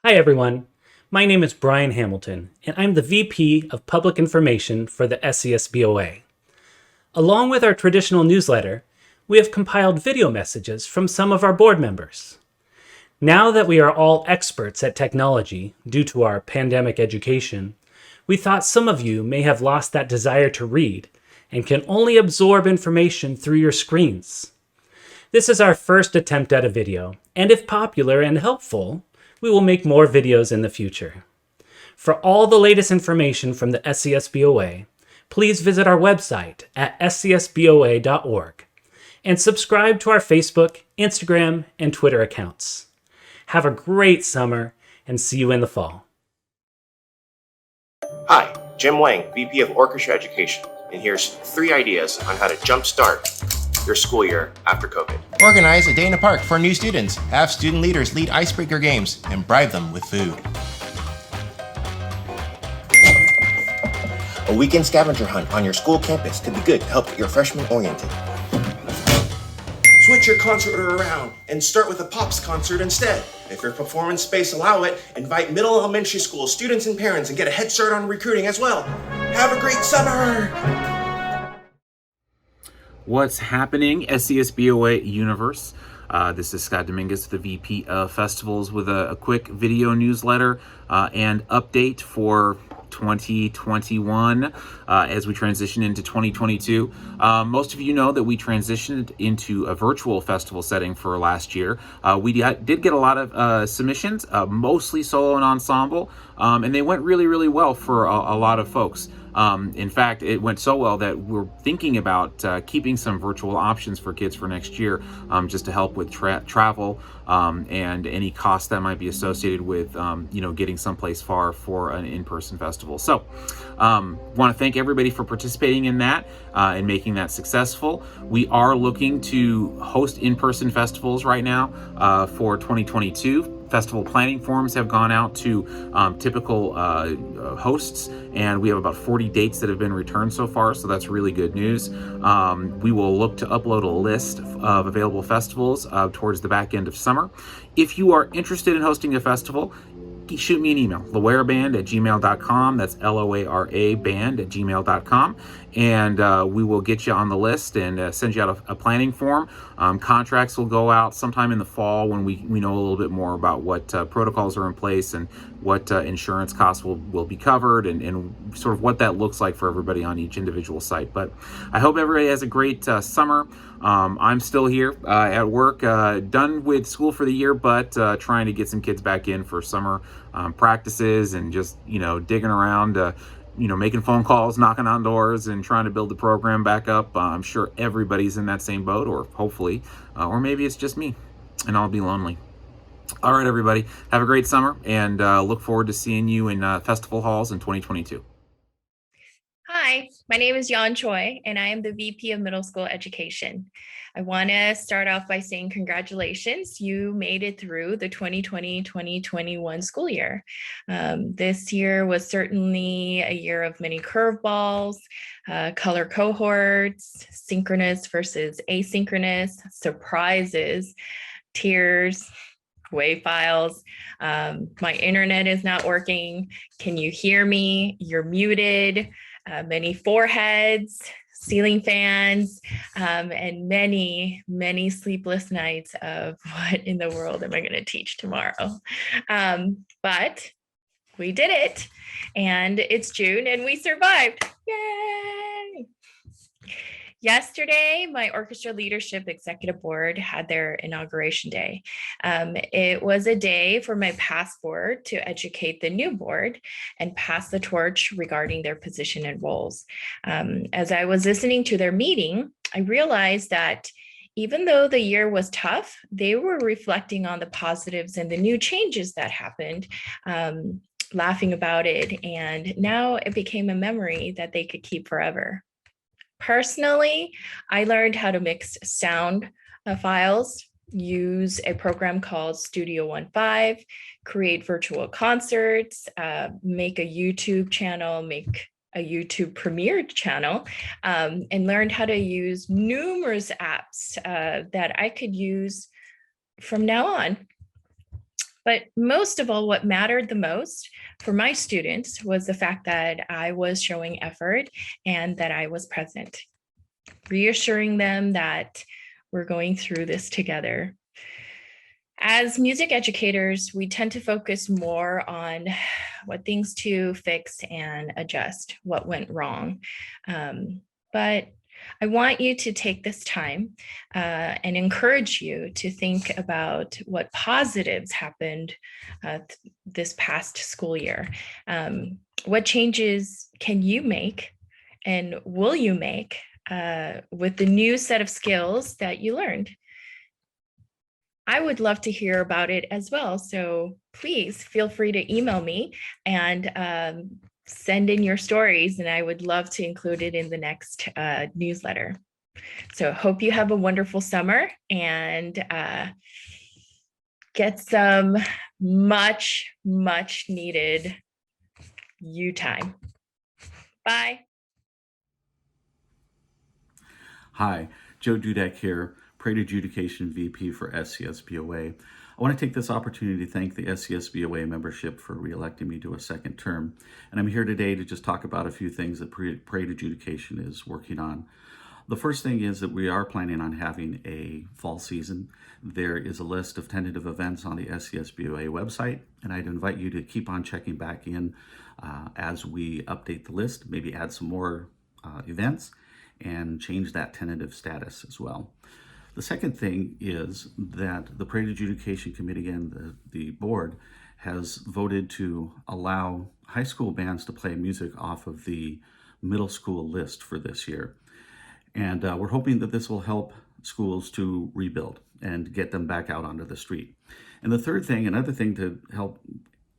Hi, everyone. My name is Brian Hamilton, and I'm the VP of Public Information for the SCSBOA. Along with our traditional newsletter, we have compiled video messages from some of our board members. Now that we are all experts at technology due to our pandemic education, we thought some of you may have lost that desire to read and can only absorb information through your screens. This is our first attempt at a video, and if popular and helpful, we will make more videos in the future. For all the latest information from the SCSBOA, please visit our website at scsboa.org and subscribe to our Facebook, Instagram, and Twitter accounts. Have a great summer and see you in the fall. Hi, Jim Wang, VP of Orchestra Education, and here's 3 ideas on how to jumpstart your school year after COVID. Organize a day in a park for new students. Have student leaders lead icebreaker games and bribe them with food. A weekend scavenger hunt on your school campus could be good to help get your freshmen oriented. Switch your concert order around and start with a Pops concert instead. If your performance space allow it, invite middle elementary school students and parents and get a head start on recruiting as well. Have a great summer! What's happening, SCSBOA Universe? This is Scott Dominguez, the VP of Festivals, with a quick video newsletter and update for 2021 as we transition into 2022. Most of you know that we transitioned into a virtual festival setting for last year. We did get a lot of submissions, mostly solo and ensemble, and they went really, really well for a lot of folks. In fact, it went so well that we're thinking about keeping some virtual options for kids for next year, just to help with travel and any costs that might be associated with, getting someplace far for an in-person festival. So, want to thank everybody for participating in that and making that successful. We are looking to host in-person festivals right now for 2022. Festival planning forms have gone out to typical hosts, and we have about 40 dates that have been returned so far, so that's really good news. We will look to upload a list of available festivals towards the back end of summer. If you are interested in hosting a festival, shoot me an email, loaraband@gmail.com. That's LOARA band@gmail.com. And we will get you on the list and send you out a planning form. Contracts will go out sometime in the fall when we know a little bit more about what protocols are in place and what insurance costs will be covered and sort of what that looks like for everybody on each individual site. But I hope everybody has a great summer. I'm still here at work, done with school for the year, but trying to get some kids back in for summer practices and just, digging around, making phone calls, knocking on doors, and trying to build the program back up. I'm sure everybody's in that same boat, or hopefully, or maybe it's just me, and I'll be lonely. All right, everybody, have a great summer, and look forward to seeing you in festival halls in 2022. Hi, my name is Yan Choi, and I am the VP of Middle School Education. I want to start off by saying congratulations. You made it through the 2020-2021 school year. This year was certainly a year of many curveballs, color cohorts, synchronous versus asynchronous, surprises, tears, WAV files. My internet is not working. Can you hear me? You're muted. Many foreheads, ceiling fans, and many, many sleepless nights of what in the world am I going to teach tomorrow? But we did it, and it's June, and we survived. Yay! Yesterday, my orchestra leadership executive board had their inauguration day. It was a day for my past board to educate the new board and pass the torch regarding their position and roles. As I was listening to their meeting, I realized that even though the year was tough, they were reflecting on the positives and the new changes that happened, laughing about it, and now it became a memory that they could keep forever. Personally, I learned how to mix sound files, use a program called Studio 1.5, create virtual concerts, make a YouTube channel, make a YouTube Premiere channel, and learned how to use numerous apps that I could use from now on. But most of all, what mattered the most for my students was the fact that I was showing effort and that I was present, reassuring them that we're going through this together. As music educators, we tend to focus more on what things to fix and adjust, what went wrong. But I want you to take this time and encourage you to think about what positives happened this past school year. What changes can you make and will you make with the new set of skills that you learned? I would love to hear about it as well. So please feel free to email me and send in your stories, and I would love to include it in the next newsletter. So hope you have a wonderful summer and get some much needed you time. Bye. Hi, Joe Dudek here, Parade Adjudication VP for SCSBOA. I want to take this opportunity to thank the SCSBOA membership for re-electing me to a second term. And I'm here today to just talk about a few things that Parade Adjudication is working on. The first thing is that we are planning on having a fall season. There is a list of tentative events on the SCSBOA website, and I'd invite you to keep on checking back in as we update the list, maybe add some more events, and change that tentative status as well. The second thing is that the Parade Adjudication Committee and the board has voted to allow high school bands to play music off of the middle school list for this year. And we're hoping that this will help schools to rebuild and get them back out onto the street. And the third thing, another thing to help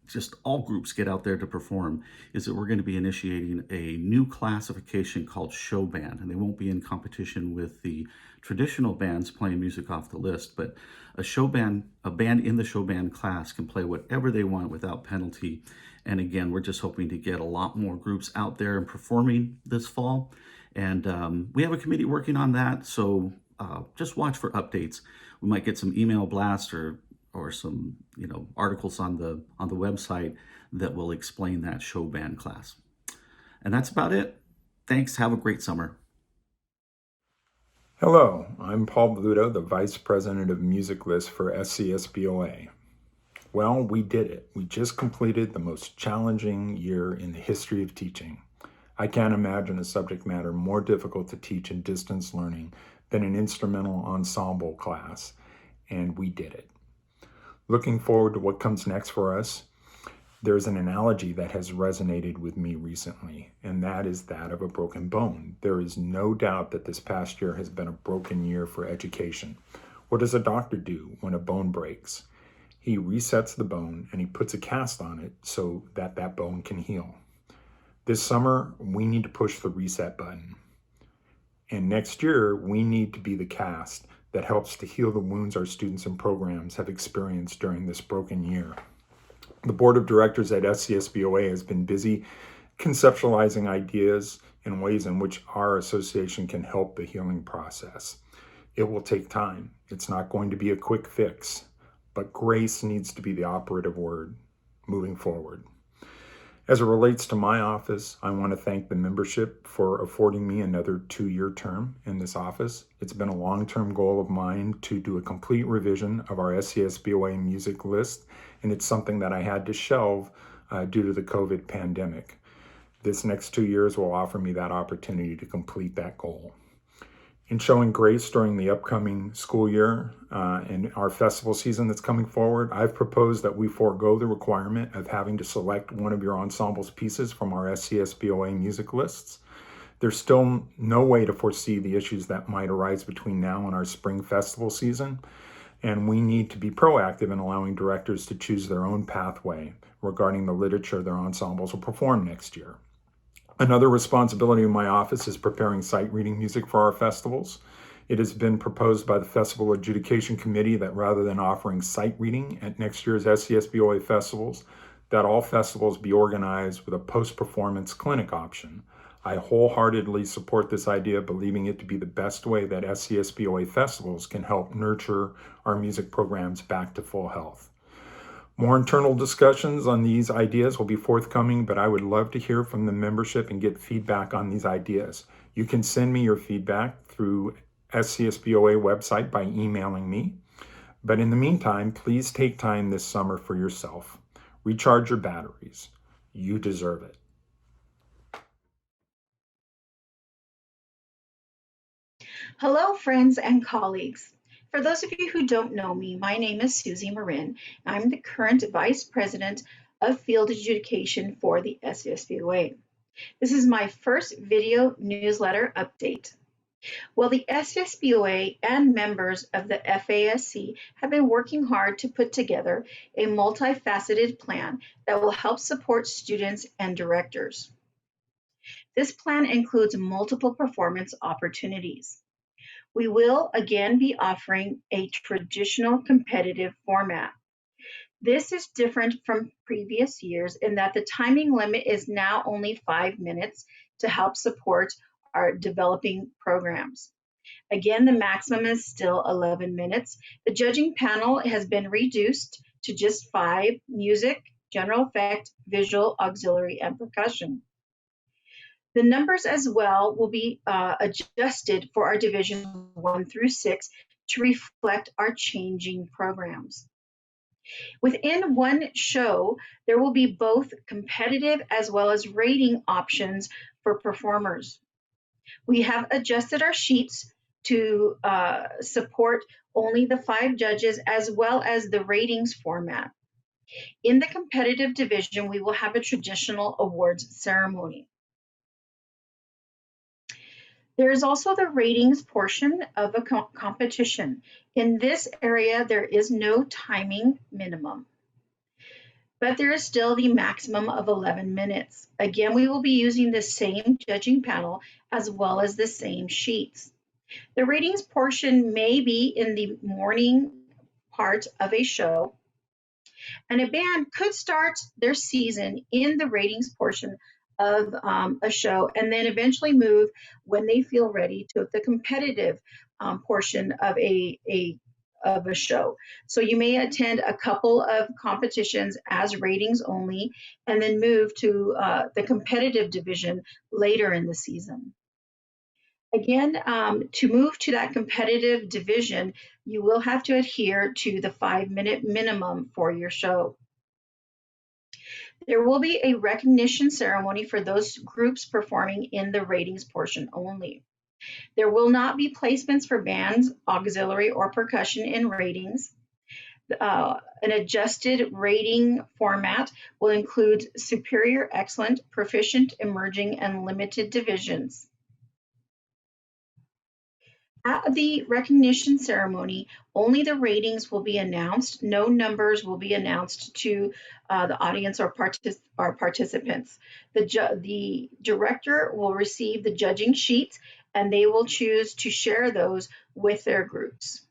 just all groups get out there to perform, is that we're going to be initiating a new classification called show band, and they won't be in competition with the traditional bands playing music off the list, but a band in the show band class can play whatever they want without penalty. And again, we're just hoping to get a lot more groups out there and performing this fall. And we have a committee working on that, so just watch for updates. We might get some email blasts or some articles on the website that will explain that show band class. And that's about it. Thanks. Have a great summer. Hello, I'm Paul Bluto, the Vice President of Music List for SCSBOA. Well, we did it. We just completed the most challenging year in the history of teaching. I can't imagine a subject matter more difficult to teach in distance learning than an instrumental ensemble class, and we did it. Looking forward to what comes next for us, there's an analogy that has resonated with me recently, and that is that of a broken bone. There is no doubt that this past year has been a broken year for education. What does a doctor do when a bone breaks? He resets the bone and he puts a cast on it so that that bone can heal. This summer, we need to push the reset button. And next year, we need to be the cast that helps to heal the wounds our students and programs have experienced during this broken year. The board of directors at SCSBOA has been busy conceptualizing ideas and ways in which our association can help the healing process. It will take time. It's not going to be a quick fix, but grace needs to be the operative word moving forward. As it relates to my office, I want to thank the membership for affording me another 2-year term in this office. It's been a long-term goal of mine to do a complete revision of our SCSBOA music list, and it's something that I had to shelve due to the COVID pandemic. This next 2 years will offer me that opportunity to complete that goal. In showing grace during the upcoming school year and our festival season that's coming forward, I've proposed that we forego the requirement of having to select one of your ensemble's pieces from our SCSBOA music lists. There's still no way to foresee the issues that might arise between now and our spring festival season, and we need to be proactive in allowing directors to choose their own pathway regarding the literature their ensembles will perform next year. Another responsibility of my office is preparing sight reading music for our festivals. It has been proposed by the Festival Adjudication Committee that rather than offering sight reading at next year's SCSBOA festivals, that all festivals be organized with a post-performance clinic option. I wholeheartedly support this idea, believing it to be the best way that SCSBOA festivals can help nurture our music programs back to full health. More internal discussions on these ideas will be forthcoming, but I would love to hear from the membership and get feedback on these ideas. You can send me your feedback through SCSBOA website by emailing me. But in the meantime, please take time this summer for yourself. Recharge your batteries. You deserve it. Hello, friends and colleagues. For those of you who don't know me, my name is Susie Marin. I'm the current Vice President of Field Adjudication for the SCSBOA. This is my first video newsletter update. Well, the SCSBOA and members of the FASC have been working hard to put together a multifaceted plan that will help support students and directors. This plan includes multiple performance opportunities. We will again be offering a traditional competitive format. This is different from previous years in that the timing limit is now only 5 minutes to help support our developing programs. Again, the maximum is still 11 minutes. The judging panel has been reduced to just 5: music, general effect, visual, auxiliary, and percussion. The numbers as well will be adjusted for our divisions 1 through 6 to reflect our changing programs. Within one show, there will be both competitive as well as rating options for performers. We have adjusted our sheets to support only the 5 judges as well as the ratings format. In the competitive division, we will have a traditional awards ceremony. There is also the ratings portion of a competition. In this area, there is no timing minimum, but there is still the maximum of 11 minutes. Again, we will be using the same judging panel as well as the same sheets. The ratings portion may be in the morning part of a show, and a band could start their season in the ratings portion of a show and then eventually move when they feel ready to the competitive portion of a show. So you may attend a couple of competitions as ratings only and then move to the competitive division later in the season. Again, to move to that competitive division, you will have to adhere to the 5-minute minimum for your show. There will be a recognition ceremony for those groups performing in the ratings portion only. There will not be placements for bands, auxiliary, or percussion in ratings. An adjusted rating format will include superior, excellent, proficient, emerging, and limited divisions. At the recognition ceremony, only the ratings will be announced. No numbers will be announced to the audience or participants. The director will receive the judging sheets and they will choose to share those with their groups.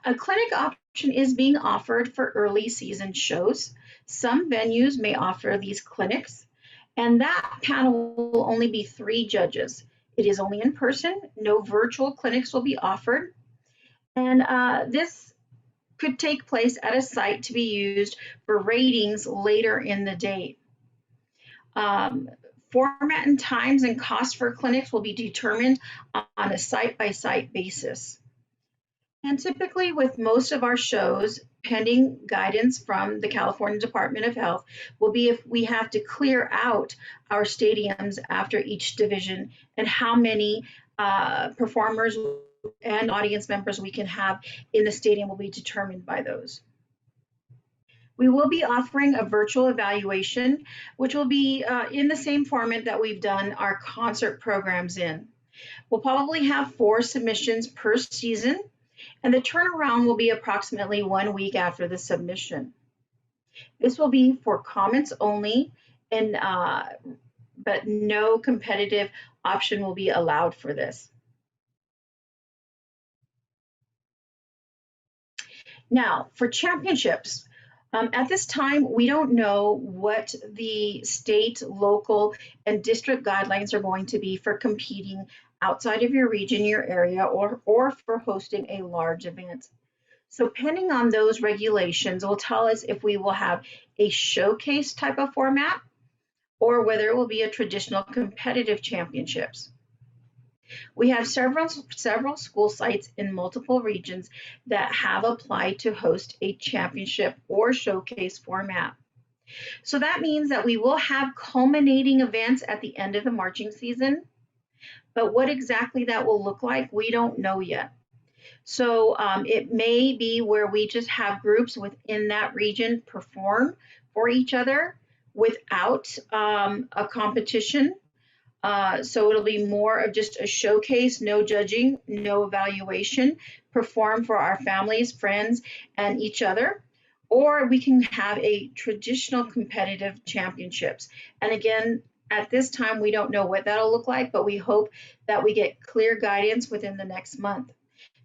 A clinic option is being offered for early season shows. Some venues may offer these clinics, and that panel will only be 3 judges. It is only in person, no virtual clinics will be offered, and this could take place at a site to be used for ratings later in the day. Format and times and cost for clinics will be determined on a site-by-site basis. And typically with most of our shows, pending guidance from the California Department of Health, will be if we have to clear out our stadiums after each division and how many performers and audience members we can have in the stadium will be determined by those. We will be offering a virtual evaluation, which will be in the same format that we've done our concert programs in. We'll probably have 4 submissions per season, and the turnaround will be approximately 1 week after the submission. This will be for comments only, and but no competitive option will be allowed for this. Now, for championships, at this time, we don't know what the state, local, and district guidelines are going to be for competing outside of your region, your area, or for hosting a large event. So depending on those regulations will tell us if we will have a showcase type of format or whether it will be a traditional competitive championships. We have several school sites in multiple regions that have applied to host a championship or showcase format. So that means that we will have culminating events at the end of the marching season, but what exactly that will look like, we don't know yet. So it may be where we just have groups within that region perform for each other without a competition. So it'll be more of just a showcase, no judging, no evaluation, perform for our families, friends, and each other. Or we can have a traditional competitive championships. And again, at this time, we don't know what that'll look like, but we hope that we get clear guidance within the next month.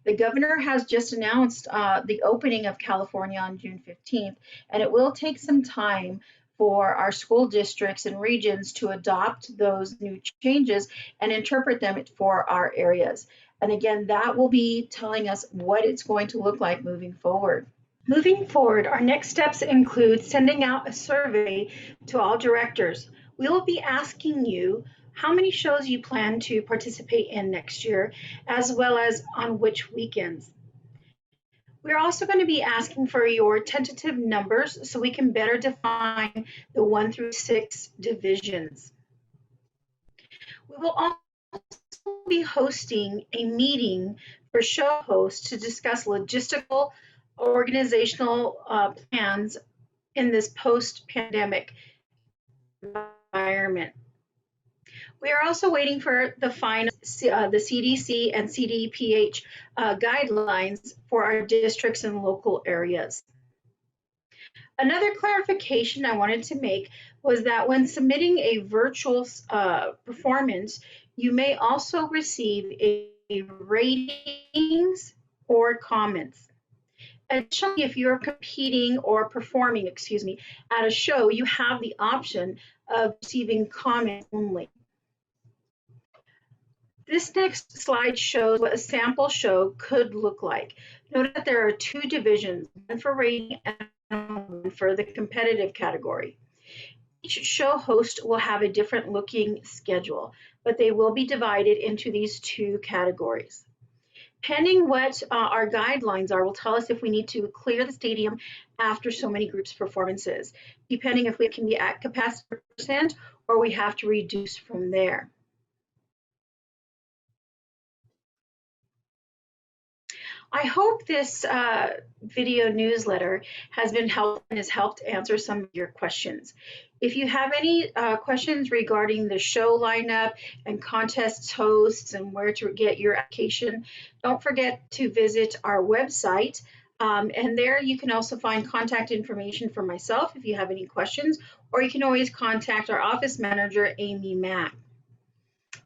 The governor has just announced the opening of California on June 15th, and it will take some time for our school districts and regions to adopt those new changes and interpret them for our areas. And again, that will be telling us what it's going to look like moving forward. Moving forward, our next steps include sending out a survey to all directors. We will be asking you how many shows you plan to participate in next year, as well as on which weekends. We're also going to be asking for your tentative numbers so we can better define the 1 through 6 divisions. We will also be hosting a meeting for show hosts to discuss logistical organizational plans in this post-pandemic environment. We are also waiting for the final the CDC and CDPH guidelines for our districts and local areas. Another clarification I wanted to make was that when submitting a virtual performance, you may also receive a ratings or comments. Additionally, if you're competing or performing, at a show, you have the option of receiving comments only. This next slide shows what a sample show could look like. Note that there are 2 divisions, one for rating and one for the competitive category. Each show host will have a different looking schedule, but they will be divided into these 2 categories. Pending what our guidelines are will tell us if we need to clear the stadium after so many groups performances, depending if we can be at capacity % or we have to reduce from there. I hope this video newsletter has helped answer some of your questions. If you have any questions regarding the show lineup and contests hosts and where to get your application, don't forget to visit our website. And there you can also find contact information for myself if you have any questions, or you can always contact our office manager, Amy Mack.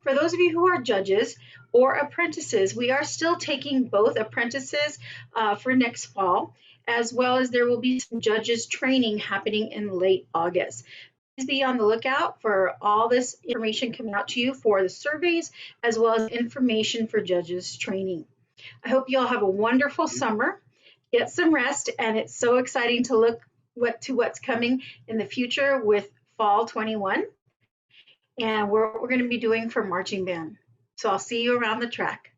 For those of you who are judges or apprentices, we are still taking both apprentices for next fall, as well as there will be some judges training happening in late August. Please be on the lookout for all this information coming out to you for the surveys, as well as information for judges training. I hope you all have a wonderful summer. Get some rest, and it's so exciting to look to what's coming in the future with Fall 21. And what we're going to be doing for marching band. So I'll see you around the track.